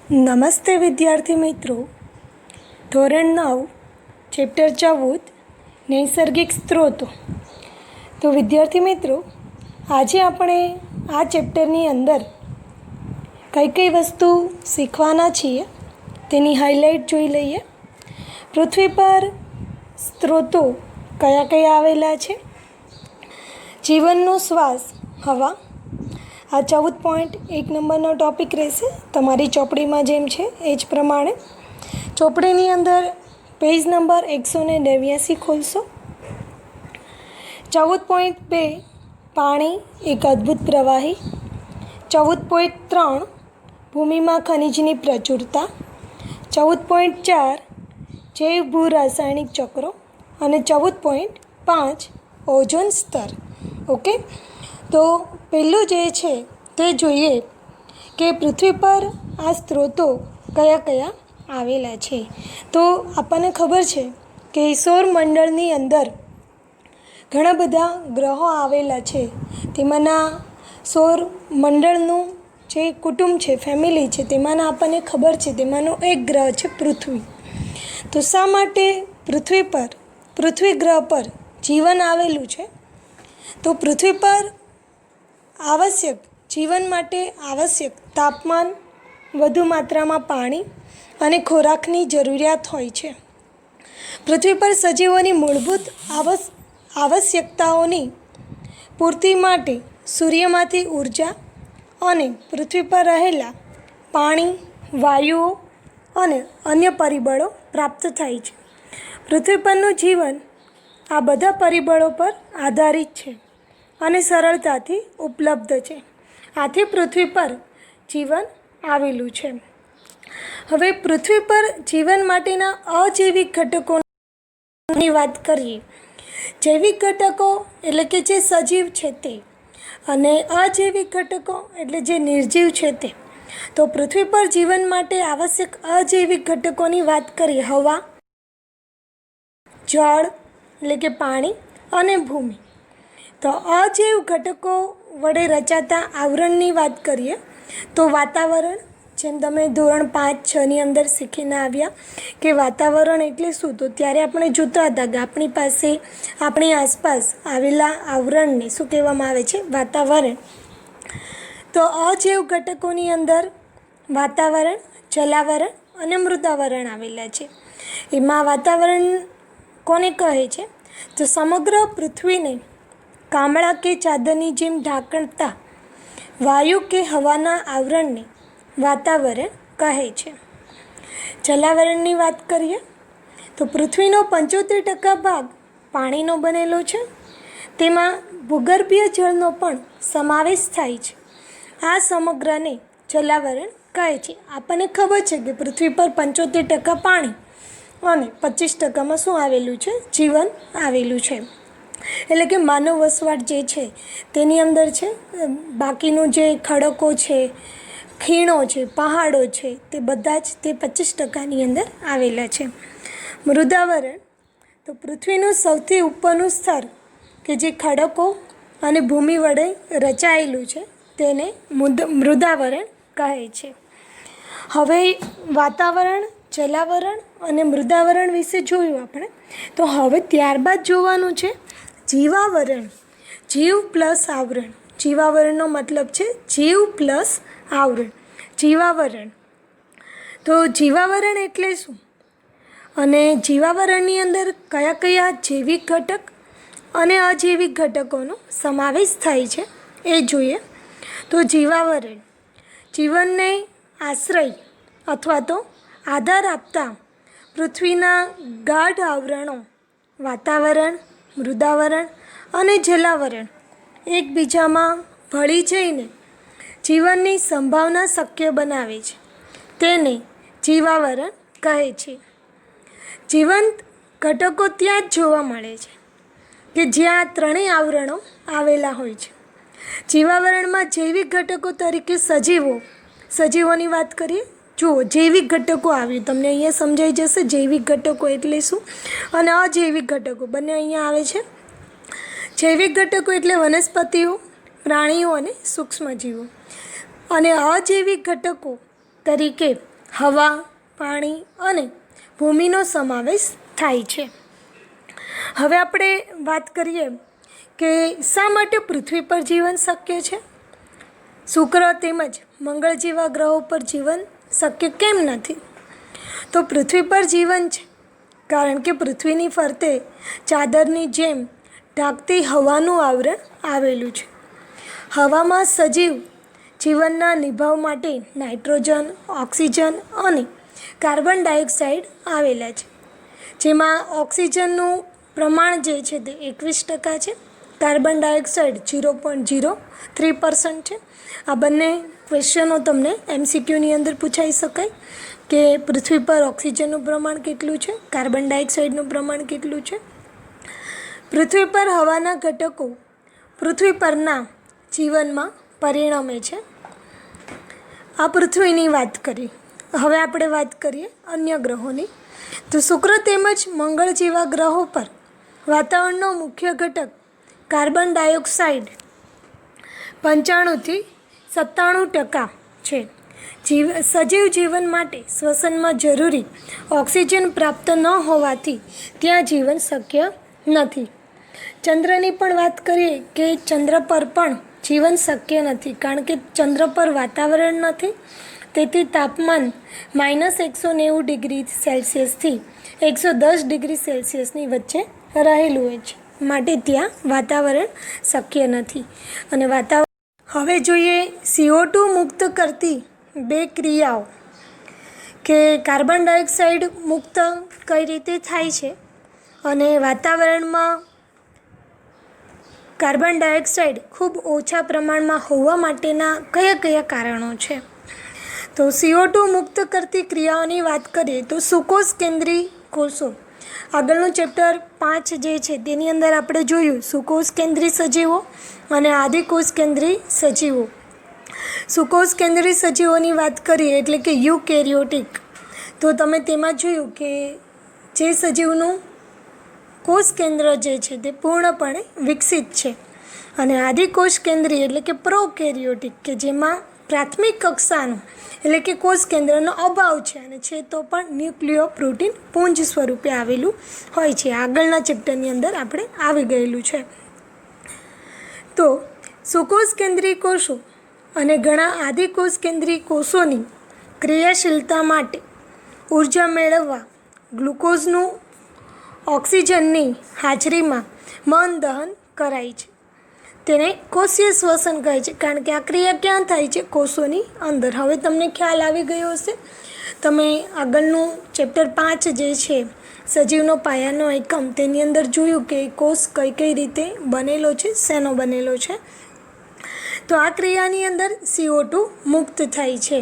નમસ્તે વિદ્યાર્થી મિત્રો. ધોરણ 9 ચેપ્ટર 14 નૈસર્ગિક સ્ત્રોતો. તો વિદ્યાર્થી મિત્રો, આજે આપણે આ ચેપ્ટરની અંદર કઈ કઈ વસ્તુ શીખવાના છીએ તેની હાઇલાઇટ જોઈ લઈએ. પૃથ્વી પર સ્ત્રોતો કયા કયા આવેલા છે? જીવનનો શ્વાસ હવા. આ 14.1 નંબરનો ટૉપિક રહેશે. તમારી ચોપડીમાં જેમ છે એ જ પ્રમાણે ચોપડીની અંદર પેજ નંબર 189 ખોલશો. 14.2 પાણી એક અદ્ભુત પ્રવાહી. 14.3 ભૂમિમાં ખનિજની પ્રચુરતા. 14.4 જૈવ ભૂ રાસાયણિક ચક્રો અને 14.5 ઓઝોન સ્તર. ઓકે, તો પહેલું જે છે તે જોઈએ કે પૃથ્વી પર આ સ્ત્રોતો કયા કયા આવેલા છે. તો આપણને ખબર છે કે સૌરમંડળની અંદર ઘણા બધા ગ્રહો આવેલા છે. તેમાંના સૌરમંડળનું જે કુટુંબ છે, ફેમિલી છે, તેમાંના આપણને ખબર છે તેમાંનો એક ગ્રહ છે પૃથ્વી. તો શા માટે પૃથ્વી ગ્રહ પર જીવન આવેલું છે? તો પૃથ્વી પર જીવન માટે આવશ્યક તાપમાન, વધુ માત્રામાં પાણી અને ખોરાકની જરૂરિયાત હોય છે. પૃથ્વી પર સજીવોની મૂળભૂત આવશ્યકતાઓની પૂર્તિ માટે સૂર્યમાંથી ઉર્જા અને પૃથ્વી પર રહેલા પાણી, વાયુઓ અને અન્ય પરિબળો પ્રાપ્ત થાય છે. પૃથ્વી પરનું જીવન આ બધા પરિબળો પર આધારિત છે અને સરળતાથી ઉપલબ્ધ છે. આથી પૃથ્વી પર જીવન આવેલું છે. હવે પૃથ્વી પર જીવન માટેના અજૈવિક ઘટકોની વાત કરીએ. જૈવિક ઘટકો એટલે કે જે સજીવ છે તે, અને અજૈવિક ઘટકો એટલે જે નિર્જીવ છે તે. તો પૃથ્વી પર જીવન માટે આવશ્યક અજૈવિક ઘટકોની વાત કરીએ. હવા, જળ એટલે કે પાણી અને ભૂમિ. તો અજૈવ ઘટકો વડે રચાતા આવરણની વાત કરીએ તો વાતાવરણ, જેમ તમે ધોરણ 5-6ની અંદર શીખીને આવ્યા કે વાતાવરણ એટલે શું, તો ત્યારે આપણે જોતા હતા કે આપણી પાસે, આપણી આસપાસ આવેલા આવરણને શું કહેવામાં આવે છે? વાતાવરણ. તો અજૈવ ઘટકોની અંદર વાતાવરણ, જલાવરણ અને મૃદાવરણ આવેલા છે. એમાં વાતાવરણ કોને કહે છે? તો સમગ્ર પૃથ્વીને કામળા કે ચાદરની જેમ ઢાંકતા વાયુ કે હવાના આવરણને વાતાવરણ કહે છે. જલાવરણની વાત કરીએ તો પૃથ્વીનો 75% ભાગ પાણીનો બનેલો છે. તેમાં ભૂગર્ભીય જળનો પણ સમાવેશ થાય છે. આ સમગ્રને જલાવરણ કહે છે. આપણને ખબર છે કે પૃથ્વી પર 75% પાણી અને 25%માં શું આવેલું છે? જીવન આવેલું છે. એટલે કે માનવ વસવાટ જે છે તેની અંદર છે. બાકીનું જે ખડકો છે, ખીણો છે, પહાડો છે, તે બધા જ તે 25%ની અંદર આવેલા છે. મૃદાવરણ તો પૃથ્વીનું સૌથી ઉપરનું સ્તર કે જે ખડકો અને ભૂમિ વડે રચાયેલું છે તેને મૃદાવરણ કહે છે. હવે વાતાવરણ, જલાવરણ અને મૃદાવરણ વિશે જોયું આપણે. તો હવે ત્યારબાદ જોવાનું છે જીવાવરણ. જીવ પ્લસ આવરણ. જીવાવરણનો મતલબ છે જીવ પ્લસ આવરણ. જીવાવરણ, તો જીવાવરણ એટલે શું અને જીવાવરણની અંદર કયા કયા જૈવિક ઘટક અને અજૈવિક ઘટકોનો સમાવેશ થાય છે એ જોઈએ. તો જીવાવરણ જીવનને આશ્રય અથવા તો આધાર આપતા પૃથ્વીના ગાઢ આવરણો વાતાવરણ, મૃદાવરણ અને જલાવરણ એકબીજામાં ભળી જઈને જીવનની સંભાવના શક્ય બનાવે છે. તેને જીવાવરણ કહે છે. જીવંત ઘટકો ત્યાં જ જોવા મળે છે કે જ્યાં ત્રણેય આવરણો આવેલા હોય છે. જીવાવરણમાં જૈવિક ઘટકો તરીકે સજીવોની વાત કરીએ. જુઓ, જૈવિક ઘટકો આવ્યું, તમને અહીંયા સમજાઈ જશે જૈવિક ઘટકો એટલે શું અને અજૈવિક ઘટકો બંને અહીંયા આવે છે. જૈવિક ઘટકો એટલે વનસ્પતિઓ, પ્રાણીઓ અને સૂક્ષ્મજીવો. અને અજૈવિક ઘટકો તરીકે હવા, પાણી અને ભૂમિનો સમાવેશ થાય છે. હવે આપણે વાત કરીએ કે શા માટે પૃથ્વી પર જીવન શક્ય છે. શુક્ર તેમજ મંગળ જેવા ગ્રહો પર જીવન શક્ય કેમ નથી? તો પૃથ્વી પર જીવન છે કારણ કે પૃથ્વીની ફરતે ચાદરની જેમ ઢાંકતી હવાનું આવરણ આવેલું છે. હવામાં સજીવ જીવનના નિભાવ માટે નાઇટ્રોજન, ઓક્સિજન અને કાર્બન ડાયોક્સાઇડ આવેલા છે. જેમાં ઓક્સિજનનું પ્રમાણ જે છે તે 21% છે, કાર્બન ડાયોક્સાઇડ 0.03% છે. આ બંને ક્વેશ્ચનો તમને MCQની અંદર પૂછાઈ શકાય કે પૃથ્વી પર ઓક્સિજનનું પ્રમાણ કેટલું છે, કાર્બન ડાયોક્સાઇડનું પ્રમાણ કેટલું છે. પૃથ્વી પર હવાના ઘટકો પૃથ્વી પરના જીવનમાં પરિણમે છે. આ પૃથ્વીની વાત કરી. હવે આપણે વાત કરીએ અન્ય ગ્રહોની. તો શુક્ર તેમજ મંગળ જેવા ગ્રહો પર વાતાવરણનો મુખ્ય ઘટક કાર્બન ડાયોક્સાઇડ 95 થી 97% છે. સજીવ જીવન માટે શ્વસનમાં જરૂરી ઓક્સિજન પ્રાપ્ત ન હોવાથી ત્યાં જીવન શક્ય નથી. ચંદ્રની પણ વાત કરીએ કે ચંદ્ર પર પણ જીવન શક્ય નથી કારણ કે ચંદ્ર પર વાતાવરણ નથી. તેથી તાપમાન -190 ડિગ્રી સેલ્સિયસથી 110 ડિગ્રી સેલ્સિયસની વચ્ચે રહેલું હોય છે. માટે ત્યાં વાતાવરણ શક્ય નથી. અને હવે જોઈએ CO2 મુક્ત કરતી બે ક્રિયાઓ કે કાર્બન ડાયોક્સાઇડ મુક્ત કઈ રીતે થાય છે અને વાતાવરણમાં કાર્બન ડાયોક્સાઇડ ખૂબ ઓછા પ્રમાણમાં હોવા માટેના કયા કયા કારણો છે. તો CO2 મુક્ત કરતી ક્રિયાઓની વાત કરીએ તો સુકોષ કેન્દ્રી કોષો. આગળનું ચેપ્ટર 5 જે છે તેની અંદર આપણે જોયું સુકોષ કેન્દ્રી સજીવો અને આદિકોષ કેન્દ્રી સજીવો. સુકોષ કેન્દ્રી સજીવોની વાત કરીએ એટલે કે યુકેરિયોટિક. તો તમે તેમાં જોયું કે જે સજીવનું કોષ કેન્દ્ર જે છે તે પૂર્ણપણે વિકસિત છે. અને આદિકોષ કેન્દ્રી એટલે કે પ્રોકેરિયોટિક કે જેમાં પ્રાથમિક કક્ષાનો એટલે કે કોષ કેન્દ્રનો અભાવ છે અને છે તો પણ ન્યુક્લિયો પ્રોટીન પુંજ સ્વરૂપે આવેલું હોય છે. આગળના ચેપ્ટરની અંદર આપણે આવી ગયેલું છે. તો સુકોષ કેન્દ્રી કોષો અને ઘણા આદિકોષ કેન્દ્રી કોષોની ક્રિયાશીલતા માટે ઉર્જા મેળવવા ગ્લુકોઝનું ઓક્સિજનની હાજરીમાં મન દહન કરાય છે. તેને કોષીય શ્વસન કહે છે કારણ કે આ ક્રિયા ક્યાં થાય છે? કોષોની અંદર. હવે તમને ખ્યાલ આવી ગયો હશે. તમે આગળનું ચેપ્ટર 5 જે છે સજીવનો પાયાનો એકમ તેની અંદર જોયું કે કોષ કઈ કઈ રીતે બનેલો છે, શેનો બનેલો છે. તો આ ક્રિયાની અંદર CO2 મુક્ત થાય છે.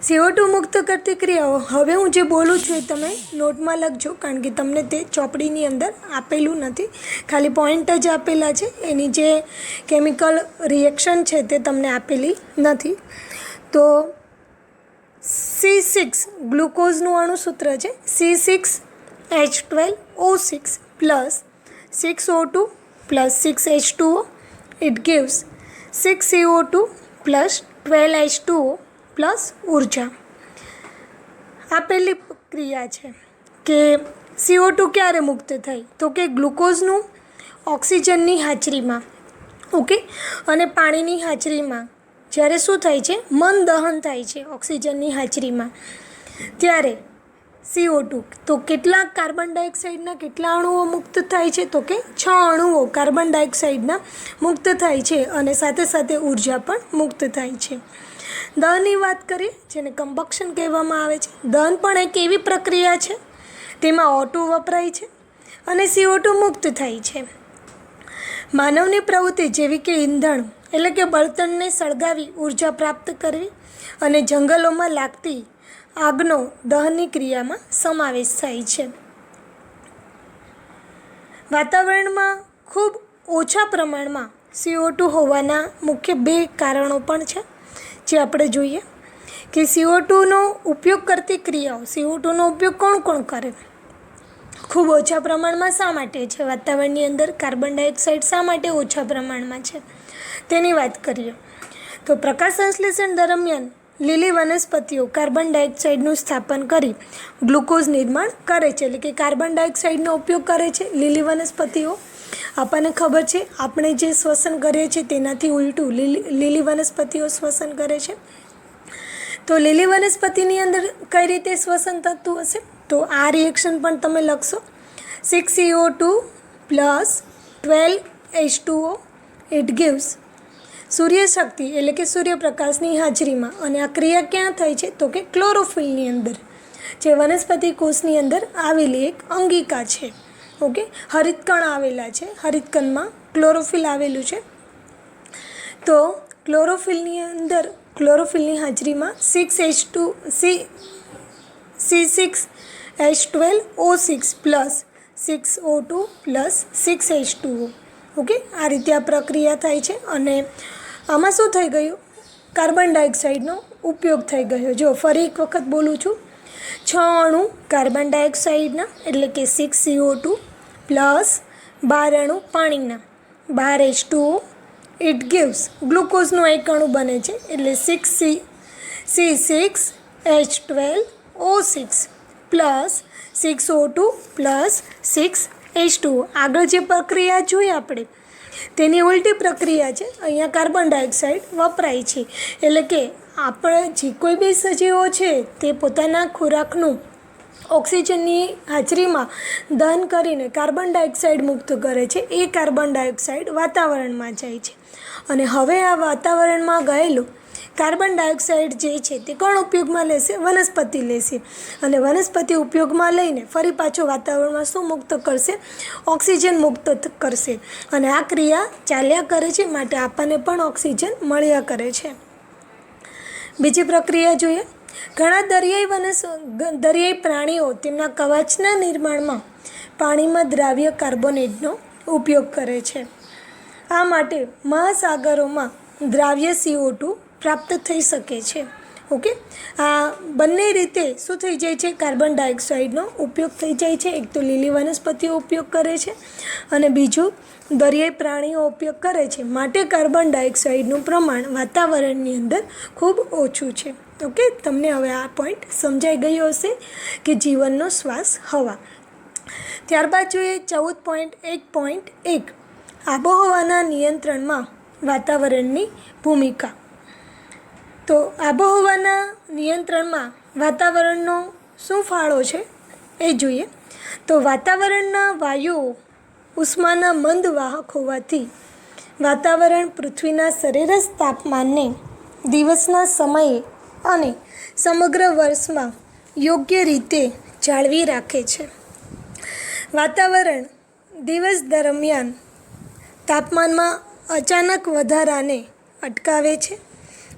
CO2 મુક્ત કરતી ક્રિયાઓ. હવે હું જે બોલું છું એ તમે નોટમાં લખજો કારણ કે તમને તે ચોપડીની અંદર આપેલું નથી, ખાલી પોઈન્ટ જ આપેલા છે. એની જે કેમિકલ રિએક્શન છે તે તમને આપેલી નથી. તો C6 ગ્લુકોઝનું અણુસૂત્ર છે C6H12O6 plus 6O2 plus 6H2O. It gives 6CO2 plus 12H2O plus ઉર્જા. આપેલી ક્રિયા છે કે CO2 ક્યારે મુક્ત થાય? તો કે ગ્લુકોઝનું ઓક્સિજનની હાજરીમાં, ઓકે, અને પાણીની હાજરીમાં જ્યારે શું થાય છે? મન દહન થાય છે ઓક્સિજનની હાજરીમાં. ત્યારે CO2 તો કેટલા કાર્બન ડાયોક્સાઇડના કેટલા અણુઓ મુક્ત થાય છે? તો કે 6 અણુઓ કાર્બન ડાયોક્સાઇડના મુક્ત થાય છે અને સાથે સાથે ઉર્જા પણ મુક્ત થાય છે. દહનની વાત કરીએ જેને કમ્બક્શન કહેવામાં આવે છે. દહન પણ એક એવી પ્રક્રિયા છે તેમાં O2 વપરાય છે અને CO2 મુક્ત થાય છે. માનવની પ્રવૃત્તિ જેવી કે ઈંધણ એટલે કે બળતણને સળગાવી ઉર્જા પ્રાપ્ત કરવી અને જંગલોમાં લાગતી આગનો દહનની ક્રિયામાં સમાવેશ થાય છે. વાતાવરણમાં ખૂબ ઓછા પ્રમાણમાં CO2 હોવાના મુખ્ય 2 કારણો પણ છે જે આપણે જોઈએ કે CO2નો ઉપયોગ કરતી ક્રિયાઓ. CO2નો ઉપયોગ કોણ કોણ કરે? ખૂબ ઓછા પ્રમાણમાં શા માટે છે? વાતાવરણની અંદર કાર્બન ડાયોક્સાઇડ શા માટે ઓછા પ્રમાણમાં છે તેની વાત કરીએ. તો પ્રકાશ સંશ્લેષણ દરમિયાન લીલી વનસ્પતિઓ કાર્બન ડાયોક્સાઇડનું સ્થાપન કરી ગ્લુકોઝ નિર્માણ કરે છે, એટલે કે કાર્બન ડાયોક્સાઇડનો ઉપયોગ કરે છે લીલી વનસ્પતિઓ. આપણને ખબર છે આપણે જે શ્વસન કરીએ છીએ તેનાથી ઉલટું લીલી વનસ્પતિઓ શ્વસન કરે છે. તો લીલી વનસ્પતિની અંદર કઈ રીતે શ્વસન થતું હશે? તો આ રિએક્શન પણ તમે લખશો. 6CO2 + 12H2O ઇટ ગિવ્સ સૂર્યશક્તિ એટલે કે સૂર્યપ્રકાશની હાજરીમાં. અને આ ક્રિયા ક્યાં થઈ છે? તો કે ક્લોરોફિલની અંદર, જે વનસ્પતિ કોષની અંદર આવેલી એક અંગિકા છે. ઓકે, હરિતકણ આવેલા છે, હરિતકણમાં ક્લોરોફિલ આવેલું છે. તો ક્લોરોફિલની અંદર ક્લોરોફિલની હાજરીમાં C6H12O6 + 6O2 + 6H2O. ઓકે, આ રીતે આ પ્રક્રિયા થાય છે. અને આમાં શું થઈ ગયું? કાર્બન ડાયોક્સાઇડનો ઉપયોગ થઈ ગયો. જો ફરી એક વખત બોલું છું, 6 અણુ કાર્બન ડાયોક્સાઇડના એટલે કે 6CO2 + 12 અણુ પાણીના 12H2O ઇટ ગિવ્સ ગ્લુકોઝનો એક અણુ બને છે એટલે C6H12O6 + 6O2 + 6H2O. આગળ જે પ્રક્રિયા જોઈ આપણે તેની ઉલટી પ્રક્રિયા છે. અહીંયા કાર્બન ડાયોક્સાઇડ વપરાય છે, એટલે કે આપણે જે કોઈ બી સજીવો છે તે પોતાના ખોરાકનું ઓક્સિજનની હાજરીમાં દહન કરીને કાર્બન ડાયોક્સાઇડ મુક્ત કરે છે. એ કાર્બન ડાયોક્સાઇડ વાતાવરણમાં જાય છે. અને હવે આ વાતાવરણમાં ગયેલું કાર્બન ડાયોક્સાઇડ જે છે તે કોણ ઉપયોગમાં લેશે? વનસ્પતિ લેશે. અને વનસ્પતિ ઉપયોગમાં લઈને ફરી પાછો વાતાવરણમાં શું મુક્ત કરશે? ઓક્સિજન મુક્ત કરશે. અને આ ક્રિયા ચાલ્યા કરે છે, માટે આપણને પણ ઓક્સિજન મળ્યા કરે છે. બીજી પ્રક્રિયા જોઈએ. ઘણા દરિયાઈ પ્રાણીઓ તેમના કવચના નિર્માણમાં પાણીમાં દ્રાવ્ય કાર્બોનેટનો ઉપયોગ કરે છે. આ માટે મહાસાગરોમાં દ્રાવ્ય CO2 પ્રાપ્ત થઈ શકે છે. ઓકે, આ બંને રીતે શું થઈ જાય છે? કાર્બન ડાયોક્સાઇડનો ઉપયોગ થઈ જાય છે. એક તો લીલી વનસ્પતિઓ ઉપયોગ કરે છે અને બીજું દરિયાઈ પ્રાણીઓ ઉપયોગ કરે છે. માટે કાર્બન ડાયોક્સાઇડનું પ્રમાણ વાતાવરણની અંદર ખૂબ ઓછું છે. ઓકે, તમને હવે આ પોઈન્ટ સમજાઈ ગયો હશે કે જીવનનો શ્વાસ હવા. ત્યારબાદ જોઈએ 14.1.1 આબોહવાના નિયંત્રણમાં વાતાવરણની ભૂમિકા. તો આબોહવાના નિયંત્રણમાં વાતાવરણનો શું ફાળો છે એ જોઈએ. તો વાતાવરણના વાયુઓ ઉષ્માના મંદ વાહક હોવાથી વાતાવરણ પૃથ્વીના સરેરાશ તાપમાનને દિવસના સમયે અને સમગ્ર વર્ષમાં યોગ્ય રીતે જાળવી રાખે છે. વાતાવરણ દિવસ દરમિયાન તાપમાનમાં અચાનક વધારાને અટકાવે છે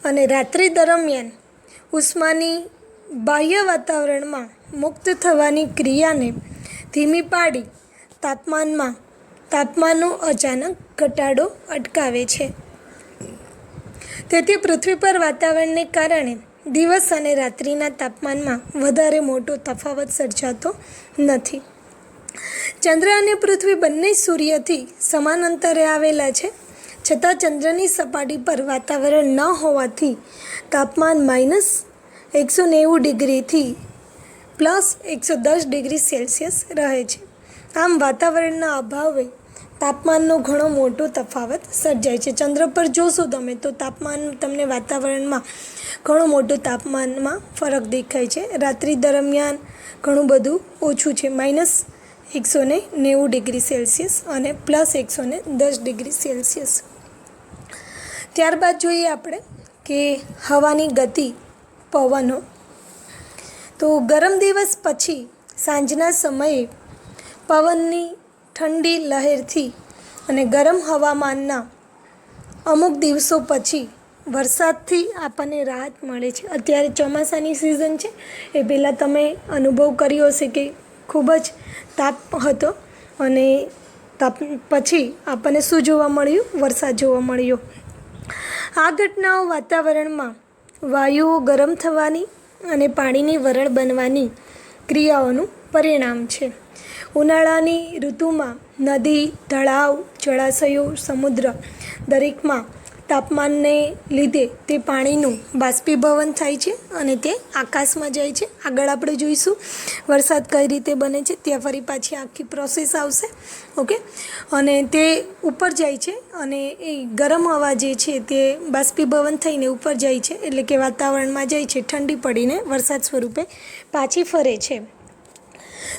અને રાત્રિ દરમિયાન ઉષ્માની બાહ્ય વાતાવરણમાં મુક્ત થવાની ક્રિયાને ધીમી પાડી તાપમાનનો અચાનક ઘટાડો અટકાવે છે. તેથી પૃથ્વી પર વાતાવરણને કારણે દિવસ અને રાત્રિના તાપમાનમાં વધારે મોટો તફાવત સર્જાતો નથી. ચંદ્ર અને પૃથ્વી બંને સૂર્યથી સમાન અંતરે આવેલા છે, છતાં ચંદ્રની સપાટી પર વાતાવરણ ન હોવાથી તાપમાન -190 ડિગ્રીથી +110 ડિગ્રી સેલ્સિયસ રહે છે. આમ વાતાવરણના અભાવે તાપમાનનો ઘણો મોટો તફાવત સર્જાય છે. ચંદ્ર પર જોશો તમે તો તાપમાન તમને વાતાવરણમાં ઘણો મોટો તાપમાનમાં ફરક દેખાય છે. રાત્રિ દરમિયાન ઘણું બધું ઓછું છે, -190 ડિગ્રી સેલ્સિયસ અને +110 ડિગ્રી સેલ્સિયસ. ત્યારબાદ જોઈએ આપણે કે હવાની ગતિ, પવનો. તો ગરમ દિવસ પછી સાંજના સમયે પવનની ઠંડી લહેરથી અને ગરમ હવામાનના અમુક દિવસો પછી વરસાદથી આપણને રાહત મળે છે. અત્યારે ચોમાસાની સિઝન છે, એ પહેલાં તમે અનુભવ કર્યો હશે કે ખૂબ જ તાપ હતો અને તાપ પછી આપણને શું જોવા મળ્યું? વરસાદ જોવા મળ્યો. આ ઘટનાઓ વાતાવરણમાં વાયુઓ ગરમ થવાની અને પાણીની વરાળ બનવાની ક્રિયાઓનું પરિણામ છે. ઉનાળાની ઋતુમાં નદી, તળાવ, જળાશયો, સમુદ્ર દરેકમાં તાપમાનને લીધે તે પાણીનું બાષ્પીભવન થાય છે અને તે આકાશમાં જાય છે. આગળ આપણે જોઈશું વરસાદ કઈ રીતે બને છે, ત્યાં ફરી પાછી આખી પ્રોસેસ આવશે. ઓકે, અને તે ઉપર જાય છે અને એ ગરમ હવા જે છે તે બાષ્પીભવન થઈને ઉપર જાય છે, એટલે કે વાતાવરણમાં જાય છે, ઠંડી પડીને વરસાદ સ્વરૂપે પાછી ફરે છે.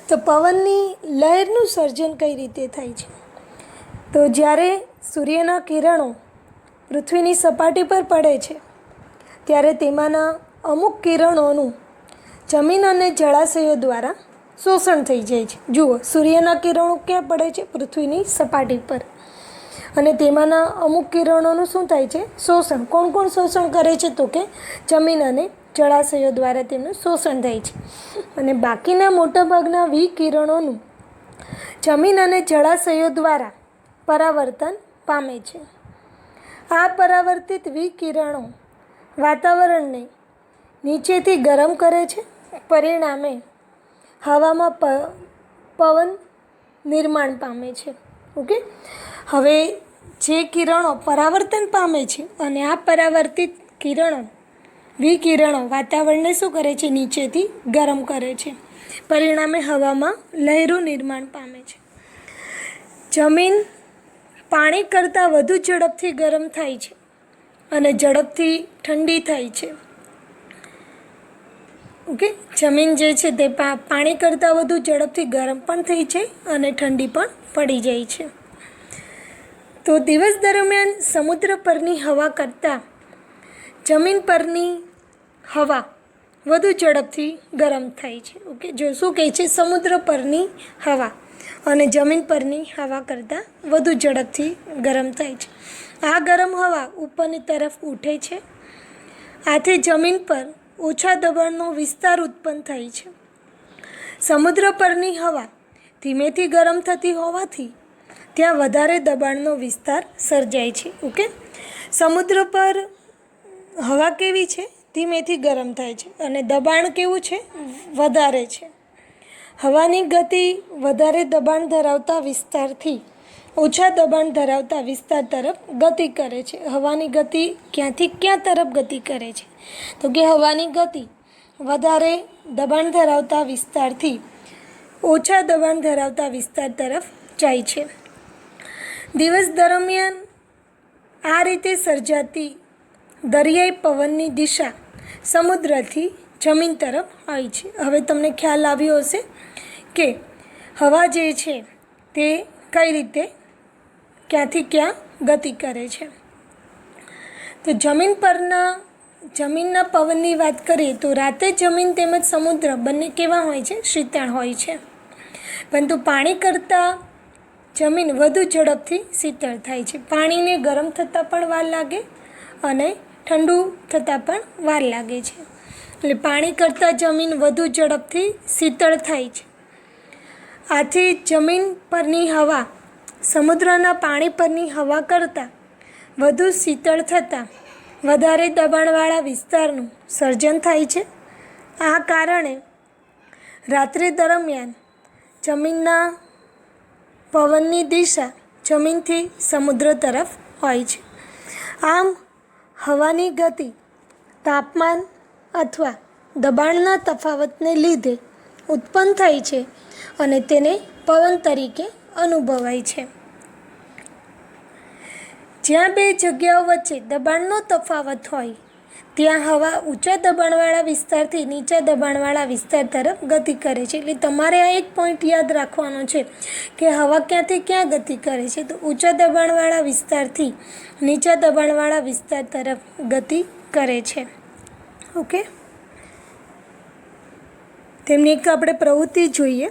તો પવનની લહેરનું સર્જન કઈ રીતે થાય છે? તો જ્યારે સૂર્યના કિરણો પૃથ્વીની સપાટી પર પડે છે ત્યારે તેમાંના અમુક કિરણોનું જમીન અને જળાશયો દ્વારા શોષણ થઈ જાય છે. જુઓ, સૂર્યના કિરણો ક્યાં પડે છે? પૃથ્વીની સપાટી પર. અને તેમાંના અમુક કિરણોનું શું થાય છે? શોષણ. કોણ કોણ શોષણ કરે છે? તો કે જમીન અને જળાશયો દ્વારા તેમનું શોષણ થાય છે. અને બાકીના મોટાભાગના વિકિરણોનું જમીન અને જળાશયો દ્વારા પરાવર્તન પામે છે. આ પરાવર્તિત વિકિરણો વાતાવરણને નીચેથી ગરમ કરે છે, પરિણામે હવામાં પવન નિર્માણ પામે છે. ઓકે, હવે જે કિરણો પરાવર્તન પામે છે અને આ પરાવર્તિત વિકિરણો વાતાવરણને શું કરે છે? નીચેથી ગરમ કરે છે, પરિણામે હવામાં લહેરો નિર્માણ પામે છે. જમીન પાણી કરતાં વધુ ઝડપથી ગરમ થાય છે અને ઝડપથી ઠંડી થાય છે. ઓકે, જમીન જે છે તે પાણી કરતાં વધુ ઝડપથી ગરમ પણ થઈ છે અને ઠંડી પણ પડી જાય છે. તો દિવસ દરમિયાન સમુદ્ર પરની હવા કરતાં જમીન પરની હવા વધુ ઝડપથી ગરમ થાય છે. ઓકે, જો શું કહે છે? સમુદ્ર પરની હવા અને જમીન પરની હવા કરતાં વધુ ઝડપથી ગરમ થાય છે. આ ગરમ હવા ઉપરની તરફ ઉઠે છે. આથી જમીન પર ઓછા દબાણનો વિસ્તાર ઉત્પન્ન થાય છે. સમુદ્ર પરની હવા ધીમેથી ગરમ થતી હોવાથી ત્યાં વધારે દબાણનો વિસ્તાર સર્જાય છે. ઓકે, સમુદ્ર પર હવા કેવી છે? ધીમેથી ગરમ થાય છે અને દબાણ કેવું છે? વધારે છે. હવાની ગતિ વધારે દબાણ ધરાવતા વિસ્તારથી ઓછા દબાણ ધરાવતા વિસ્તાર તરફ ગતિ કરે છે. હવાની ગતિ ક્યાંથી ક્યાં તરફ ગતિ કરે છે? તો કે હવાની ગતિ વધારે દબાણ ધરાવતા વિસ્તારથી ઓછા દબાણ ધરાવતા વિસ્તાર તરફ જાય છે. દિવસ દરમિયાન આ રીતે સર્જાતી દરિયાઈ પવનની દિશા સમુદ્રથી જમીન તરફ હોય છે. હવે તમને ખ્યાલ આવ્યો હશે કે હવા જે છે તે કઈ રીતે ક્યાંથી ક્યાં ગતિ કરે છે. તો જમીનના પવનની વાત કરીએ તો રાતે જમીન તેમજ સમુદ્ર બંને કેવા હોય છે? શીતળ હોય છે. પરંતુ પાણી કરતાં જમીન વધુ ઝડપથી શીતળ થાય છે. પાણીને ગરમ થતાં પણ વાર લાગે અને ઠંડુ થતાં પણ વાર લાગે છે. એટલે પાણી કરતાં જમીન વધુ ઝડપથી શીતળ થાય છે. આથી જમીન પરની હવા સમુદ્રના પાણી પરની હવા કરતાં વધુ શીતળ થતાં વધારે દબાણવાળા વિસ્તારનું સર્જન થાય છે. આ કારણે રાત્રિ દરમિયાન જમીનના પવનની દિશા જમીનથી સમુદ્ર તરફ હોય છે. આમ હવાની ગતિ તાપમાન અથવા દબાણના તફાવતને લીધે ઉત્પન્ન થાય છે અને તેને પવન તરીકે અનુભવાય છે. જ્યાં બે જગ્યાઓ વચ્ચે દબાણનો તફાવત હોય ત્યાં હવા ઊંચા દબાણવાળા વિસ્તારથી નીચા દબાણવાળા વિસ્તાર તરફ ગતિ કરે છે. એટલે તમારે આ એક પોઈન્ટ યાદ રાખવાનો છે કે હવા ક્યાંથી ક્યાં ગતિ કરે છે? તો ઊંચા દબાણવાળા વિસ્તારથી નીચા દબાણવાળા વિસ્તાર તરફ ગતિ કરે છે. ઓકે, તેમની એક આપણે પ્રવૃત્તિ જોઈએ.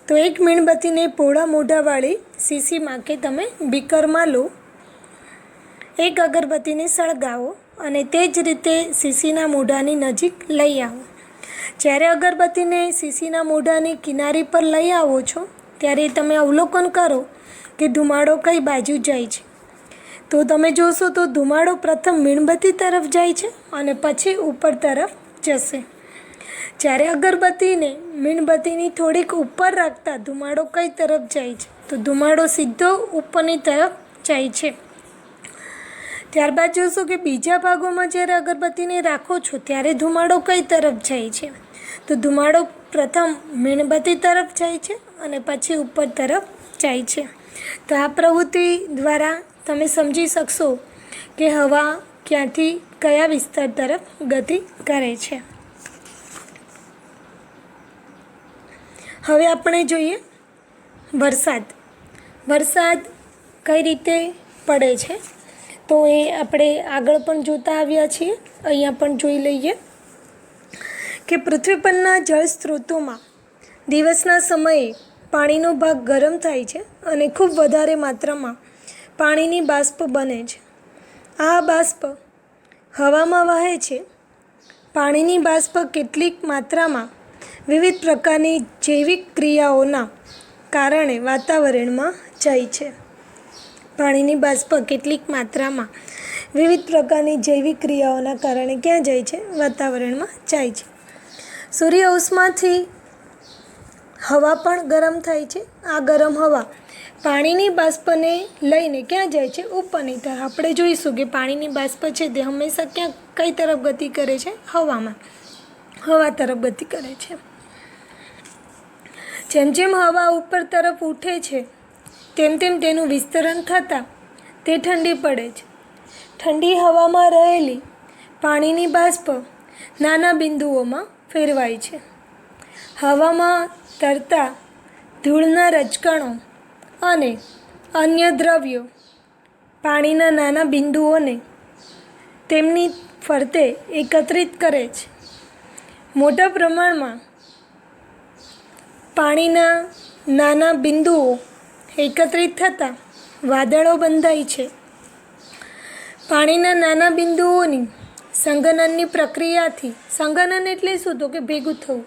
તો એક મીણબત્તીને પહોળા મોઢાવાળી શીશીમાં કે તમે બીકરમાં લો, એક અગરબત્તીને સળગાવો અને તે જ રીતે શીશીના મોઢાની નજીક લઈ આવો. જ્યારે અગરબત્તીને શીશીના મોઢાની કિનારી પર લઈ આવો છો ત્યારે તમે અવલોકન કરો કે ધુમાડો કઈ બાજુ જાય છે. તો તમે જોશો તો ધુમાડો પ્રથમ મીણબત્તી તરફ જાય છે અને પછી ઉપર તરફ જશે. જ્યારે અગરબત્તીને મીણબત્તીની થોડીક ઉપર રાખતા ધુમાડો કઈ તરફ જાય છે? તો ધુમાડો સીધો ઉપરની તરફ જાય છે. ત્યારબાદ જોશો કે બીજા ભાગોમાં જ્યારે અગરબત્તીને રાખો છો ત્યારે ધુમાડો કઈ તરફ જાય છે? તો ધુમાડો પ્રથમ મીણબત્તી તરફ જાય છે અને પછી ઉપર તરફ જાય છે. તો આ પ્રવૃત્તિ દ્વારા તમે સમજી શકશો કે હવા ક્યાંથી કયા વિસ્તાર તરફ ગતિ કરે છે. હવે આપણે જોઈએ વરસાદ કઈ રીતે પડે છે. તો એ આપણે આગળ પણ જોતા આવ્યા છીએ. અહીંયા પણ જોઈ લઈએ કે પૃથ્વી પરના જળ સ્ત્રોતોમાં દિવસના સમયે પાણીનો ભાગ ગરમ થાય છે અને ખૂબ વધારે માત્રામાં પાણીની બાષ્પ બને છે. આ બાષ્પ હવામાં વહે છે. પાણીની બાષ્પ કેટલીક માત્રામાં વિવિધ પ્રકારની જૈવિક ક્રિયાઓના કારણે વાતાવરણમાં જાય છે. પાણીની બાષ્પ કેટલીક માત્રામાં વિવિધ પ્રકારની જૈવિક ક્રિયાઓના કારણે ક્યાં જાય છે? વાતાવરણમાં જાય છે. સૂર્ય ઉષ્માથી હવા પણ ગરમ થાય છે. આ ગરમ હવા પાણીની બાષ્પને લઈને ક્યાં જાય છે? ઉપરની તરફ. આપણે જોઈશું કે પાણીની બાષ્પ છે તે હંમેશા કઈ તરફ ગતિ કરે છે? હવા તરફ ગતિ કરે છે. જેમ જેમ હવા ઉપર તરફ ઉઠે છે તેમ તેમ તેનું વિસ્તરણ થતાં તે ઠંડી પડે છે. ઠંડી હવામાં રહેલી પાણીની બાષ્પ નાના બિંદુઓમાં ફેરવાય છે. હવામાં તરતા ધૂળના રજકણો અને અન્ય દ્રવ્યો પાણીના નાના બિંદુઓને તેમની ફરતે એકત્રિત કરે છે. મોટા પ્રમાણમાં પાણીના નાના બિંદુઓ એકત્રિત થતાં વાદળો બંધાય છે. પાણીના નાના બિંદુઓની સંઘનનની પ્રક્રિયાથી, સંઘનન એટલે શું? તો કે ભેગું થવું,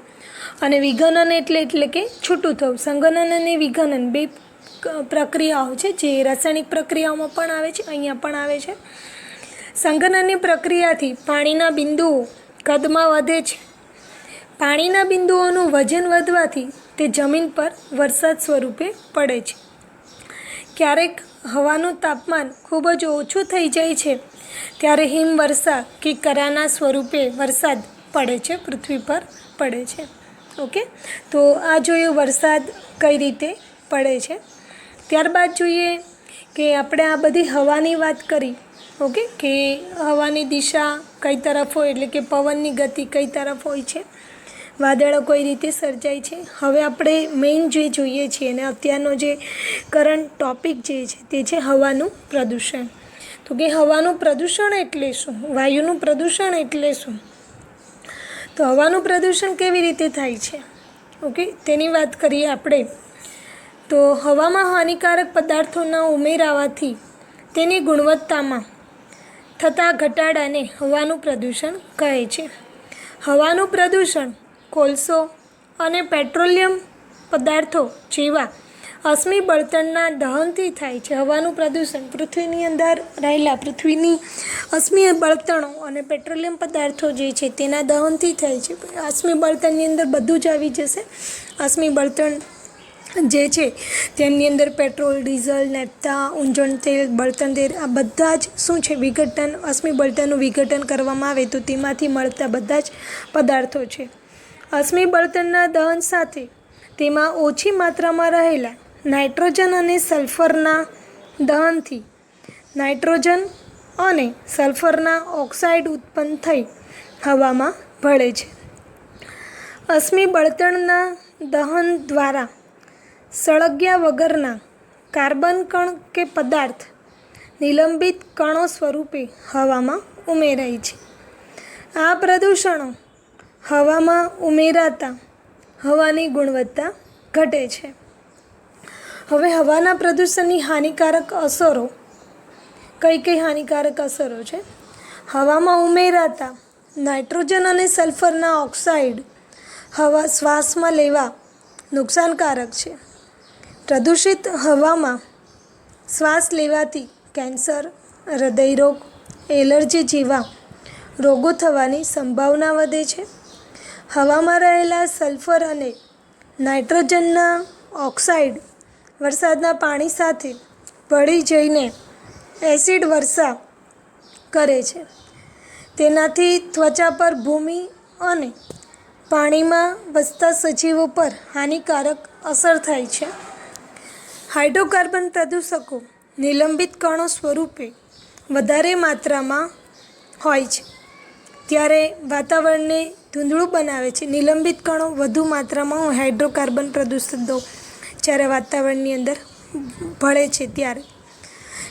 અને વિઘનન એટલે કે છૂટું થવું. સંઘનન અને વિઘનન બે પ્રક્રિયાઓ છે જે રાસાયણિક પ્રક્રિયાઓમાં પણ આવે છે, અહીંયા પણ આવે છે. સંઘનનની પ્રક્રિયાથી પાણીના બિંદુઓ કદમાં વધે છે. પાણીના બિંદુઓનું વજન વધવાથી તે જમીન પર વરસાદ સ્વરૂપે પડે છે. ક્યારેક હવાનું તાપમાન ખૂબ જ ઓછું થઈ જાય છે ત્યારે હિમવર્ષા કે કરાના સ્વરૂપે વરસાદ પડે છે, પૃથ્વી પર પડે છે. ઓકે, તો આ જોયું વરસાદ કઈ રીતે પડે છે. ત્યારબાદ જોઈએ કે આપણે આ બધી હવાની વાત કરી. ઓકે, કે હવાની દિશા કઈ તરફ હોય, એટલે કે પવનની ગતિ કઈ તરફ હોય છે, વાદળો કઈ રીતે સર્જાય છે. હવે આપણે મેઇન જે જોઈએ છીએ અને અત્યારનો જે કરંટ ટોપિક જે છે તે છે હવાનું પ્રદૂષણ. તો કે હવાનું પ્રદૂષણ એટલે શું? વાયુનું પ્રદૂષણ એટલે શું? તો હવાનું પ્રદૂષણ કેવી રીતે થાય છે? ઓકે, તેની વાત કરીએ આપણે. તો હવામાં હાનિકારક પદાર્થોના ઉમેરાવાથી તેની ગુણવત્તામાં થતા ઘટાડાને હવાનું પ્રદૂષણ કહે છે. હવાનું પ્રદૂષણ કોલસો અને પેટ્રોલિયમ પદાર્થો જેવા અશ્મિ બળતણના દહનથી થાય છે. હવાનું પ્રદૂષણ પૃથ્વીની અંદર રહેલા પૃથ્વીની અશ્મિ બળતણો અને પેટ્રોલિયમ પદાર્થો જે છે તેના દહનથી થાય છે. અશ્મિ બળતણની અંદર બધું જ આવી જશે. અશ્મિ બળતણ જે છે તેમની અંદર પેટ્રોલ, ડીઝલ, નેફ્થા, ઊંજણ તેલ, બળતણ તેલ, આ બધા જ શું છે વિઘટન, અશ્મિ બળતણનું વિઘટન કરવામાં આવે તો તેમાંથી મળતા બધા જ પદાર્થો છે. અશ્મિ બળતણના દહન સાથે તેમાં ઓછી માત્રામાં રહેલા નાઇટ્રોજન અને સલ્ફરના દહનથી નાઇટ્રોજન અને સલ્ફરના ઓક્સાઇડ ઉત્પન્ન થઈ હવામાં ભળે છે. અશ્મિ બળતણના દહન દ્વારા સળગ્યા વગરના કાર્બન કણ કે પદાર્થ નિલંબિત કણો સ્વરૂપે હવામાં ઉમેરાય છે. આ પ્રદૂષણો હવામાં ઉમેરાતા હવાની ગુણવત્તા ઘટે છે. હવે હવાના પ્રદૂષણની હાનિકારક અસરો કઈ હાનિકારક અસરો છે? હવામાં ઉમેરાતા નાઇટ્રોજન અને સલ્ફરના ઓક્સાઇડ હવા શ્વાસમાં લેવા નુકસાનકારક છે. પ્રદૂષિત હવામાં શ્વાસ લેવાથી કેન્સર, હૃદયરોગ, એલર્જી જેવા રોગો થવાની સંભાવના વધે છે. હવામાં રહેલા સલ્ફર અને નાઇટ્રોજનના ઓક્સાઇડ વરસાદના પાણી સાથે ભળી જઈને એસિડ વર્ષા કરે છે. તેનાથી ત્વચા પર, ભૂમિ અને પાણીમાં વસતા સજીવો પર હાનિકારક અસર થાય છે. હાઇડ્રોકાર્બન પ્રદૂષકો નિલંબિત કણો સ્વરૂપે વધારે માત્રામાં હોય છે ત્યારે વાતાવરણને ધૂંધળું બનાવે છે. નિલંબિત કણો વધુ માત્રામાં હોય હાઇડ્રોકાર્બન પ્રદૂષકો જ્યારે વાતાવરણની અંદર ભળે છે ત્યારે.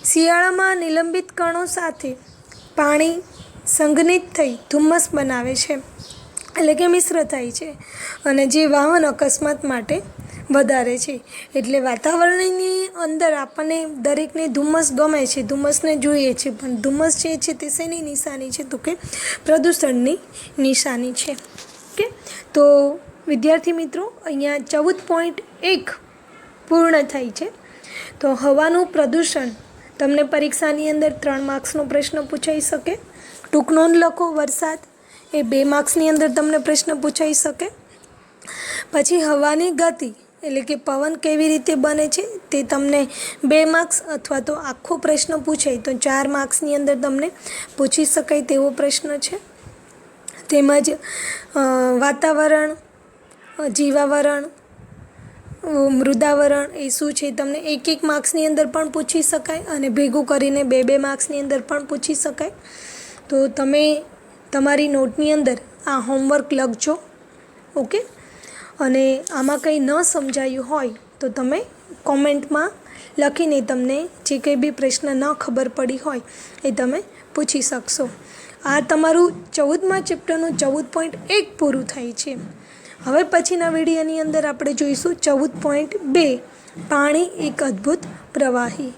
શિયાળામાં નિલંબિત કણો સાથે પાણી સંઘનિત થઈ ધુમ્મસ બનાવે છે, એટલે કે મિશ્ર થાય છે, અને જે વાહન અકસ્માત માટે વધારે છે. એટલે વાતાવરણની અંદર આપણને દરેકને ધુમ્મસ ગમે છે, ધુમ્મસને જોઈએ છે, પણ ધુમ્મસ જે છે તે શેની નિશાની છે? તો કે પ્રદૂષણની નિશાની છે. ઓકે, તો વિદ્યાર્થી મિત્રો, અહીંયા 14.1 પૂર્ણ થઈ છે. તો હવાનું પ્રદૂષણ તમને પરીક્ષાની અંદર 3 માર્ક્સનો પ્રશ્ન પૂછાઈ શકે. ટૂંક નોંધ લખો, વરસાદ એ 2 માર્ક્સની અંદર તમને પ્રશ્ન પૂછાઈ શકે. પછી હવાની ગતિ એટલે કે પવન કેવી રીતે બને છે તે તમને 2 માર્ક્સ અથવા તો આખો પ્રશ્ન પૂછાય તો 4 માર્ક્સની અંદર તમને પૂછી શકાય તેવો પ્રશ્ન છે. તેમજ વાતાવરણ, જીવાવરણ, મૃદાવરણ એ શું છે તમને 1 માર્ક્સની અંદર પણ પૂછી શકાય અને ભેગું કરીને 2 માર્ક્સની અંદર પણ પૂછી શકાય. તો તમે તમારી નોટની અંદર આ હોમવર્ક લખજો. ઓકે, અને આમાં કંઈ ન સમજાયું હોય તો તમે કોમેન્ટમાં લખીને તમને જે કંઈ બી પ્રશ્ન ન ખબર પડી હોય એ તમે પૂછી શકશો. આ તમારું 14મા ચેપ્ટરનું 14.1 પૂરું થાય છે. હવે પછીના વિડીયોની અંદર આપણે જોઈશું 14.2 પાણી એક અદ્ભુત પ્રવાહી.